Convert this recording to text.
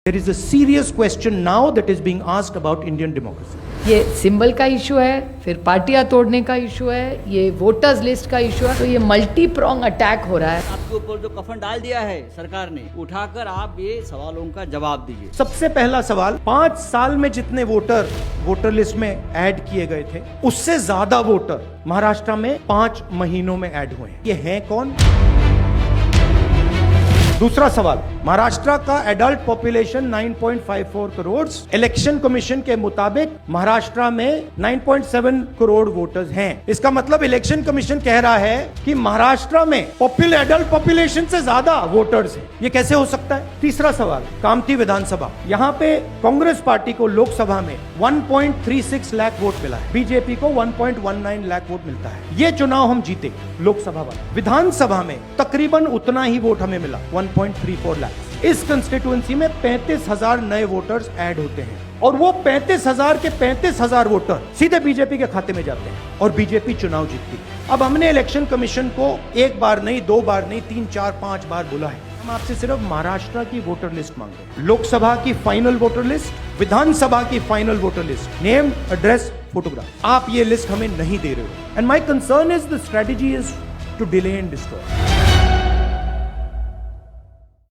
There is a serious question now that is being asked about Indian democracy. ये symbol का issue है, फिर पार्टियां तोड़ने का इशू है, ये वोटर्स लिस्ट का इशू है, तो ये मल्टी प्रोंग अटैक हो रहा है। आपके ऊपर जो कफन डाल दिया है सरकार ने, उठाकर आप ये सवालों का जवाब दीजिए। सबसे पहला सवाल, 5 साल में जितने वोटर लिस्ट में ऐड किए गए थे, उससे ज्यादा वोटर महाराष्ट्र में 5 महीनों में ऐड हुए हैं। ये हैं कौन? दूसरा सवाल, महाराष्ट्र का adult population 9.54 crore, election commission के मुताबिक महाराष्ट्र में 9.7 करोड़ वोटर्स हैं। इसका मतलब इलेक्शन कमीशन कह रहा है कि महाराष्ट्र में एडल्ट पॉपुलेशन से ज्यादा वोटर्स हैं। ये कैसे हो सकता है? तीसरा सवाल, कामठी विधानसभा, यहाँ पे कांग्रेस पार्टी को लोकसभा में 1.36 लाख वोट मिला है, बीजेपी को 1.19 लाख वोट मिलता है। ये चुनाव हम जीते लोकसभा वाला, विधानसभा में तकरीबन उतना ही वोट हमें मिला, 1.34 लाख। इस कंस्टिट्यूएंसी में 35,000 नए वोटर्स ऐड होते हैं और वो 35,000 के 35,000 वोटर सीधे बीजेपी के खाते में जाते हैं और बीजेपी चुनाव जीतती है। अब हमने इलेक्शन कमीशन को 1 बार नहीं, 2 बार नहीं, 3, 4, 5 बार बोला है, हम आपसे सिर्फ महाराष्ट्र की वोटर लिस्ट मांग रहे हैं। लोकसभा की फाइनल वोटर लिस्ट, विधानसभा की final voter list, name, address, photograph. आप ये लिस्ट हमें नहीं दे रहे हो and my concern is the strategy is to delay and destroy.